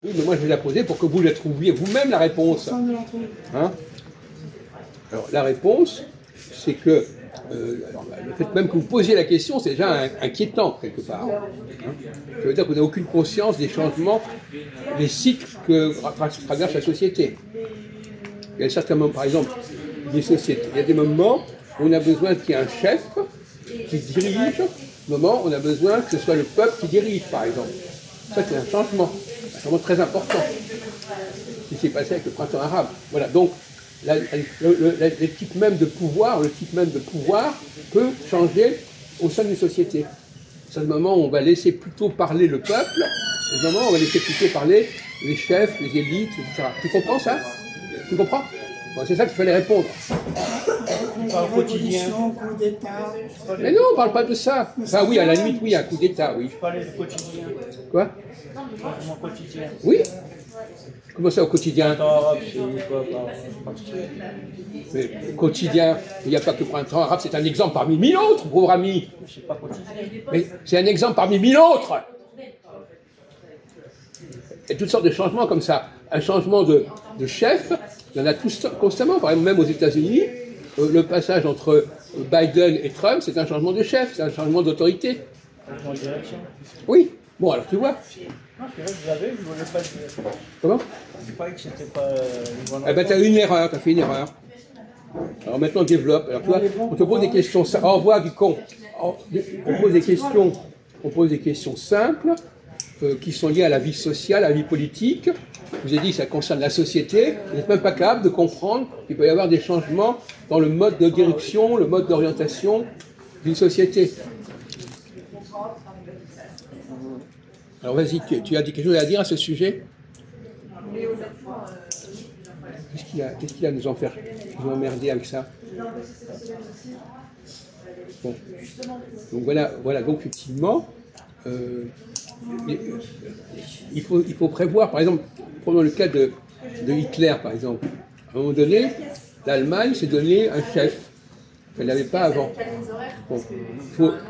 Oui, mais moi je vais la poser pour que vous la trouviez vous-même la réponse. Hein? Alors la réponse, c'est que alors, le fait même que vous posiez la question, c'est déjà inquiétant quelque part. Hein? Ça veut dire que vous n'avez aucune conscience des changements, des cycles que traverse la société. Il y a certains moments, par exemple, des sociétés. Il y a des moments où on a besoin qu'il y ait un chef qui dirige, moment où on a besoin que ce soit le peuple qui dirige, par exemple. Ça, c'est un changement très important. Ce qui s'est passé avec le printemps arabe. Voilà, donc le type même de pouvoir, peut changer au sein d'une société. C'est le moment où on va laisser plutôt parler le peuple, au moment où on va laisser plutôt parler les chefs, les élites, etc. Tu comprends ça? Tu comprends? Bon, c'est ça qu'il fallait répondre. Révolution, coup d'État. Mais non, on ne parle pas de ça. Enfin oui, à la limite, oui, un coup d'État, oui. Je parlais du quotidien. Quoi? Changement quotidien. Oui. Comment ça au quotidien? Printemps arabe, c'est quoi? Mais quotidien, il n'y a pas que le printemps arabe, c'est un exemple parmi mille autres, pauvre ami. Je sais pas quotidien. Mais c'est un exemple parmi mille autres. Il y a toutes sortes de changements comme ça. Un changement de chef, il y en a tous constamment. Par exemple, même aux États-Unis, le passage entre Biden et Trump, c'est un changement de chef, c'est un changement d'autorité. Changement de direction. Oui. Bon, alors tu vois. Non, c'est vrai, je l'avais, je ne voulais pas dire. Comment? Je croyais que c'était pas. Eh ben, tu as eu une erreur, tu as fait une erreur. Alors maintenant, développe. Alors, tu vois, on te pose des questions. Au revoir, du con. On pose des questions simples qui sont liées à la vie sociale, à la vie politique. Je vous ai dit que ça concerne la société. Vous n'êtes même pas capable de comprendre qu'il peut y avoir des changements dans le mode de direction, le mode d'orientation d'une société. Alors vas-y, tu as quelque chose à dire à ce sujet? Qu'est-ce qu'il a à nous en faire, nous emmerder avec ça? Bon. Donc voilà, donc effectivement, il faut prévoir, par exemple, prenons le cas de Hitler, par exemple. À un moment donné, l'Allemagne s'est donné un chef qu'elle n'avait pas avant. Bon.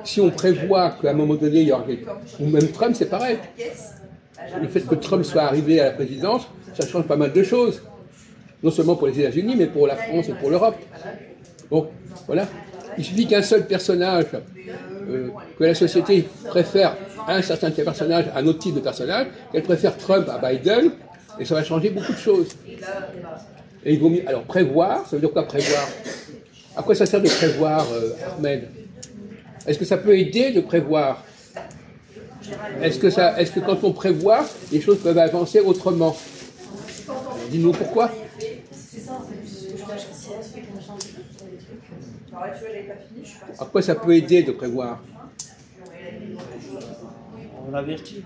Si on prévoit qu'à un moment donné, il y aura ou même Trump, c'est pareil. Le fait que Trump soit arrivé à la présidence, ça change pas mal de choses. Non seulement pour les États-Unis, mais pour la France et pour l'Europe. Bon, voilà. Il suffit qu'un seul personnage, que la société préfère un certain personnage à un autre type de personnage, qu'elle préfère Trump à Biden, et ça va changer beaucoup de choses. Et il vaut mieux. Alors, prévoir, ça veut dire quoi prévoir? À quoi ça sert de prévoir, Ahmed? Est-ce que ça peut aider de prévoir? Est-ce que quand on prévoit, les choses peuvent avancer autrement? Dis-nous pourquoi. À quoi ça peut aider de prévoir? On l'avertit.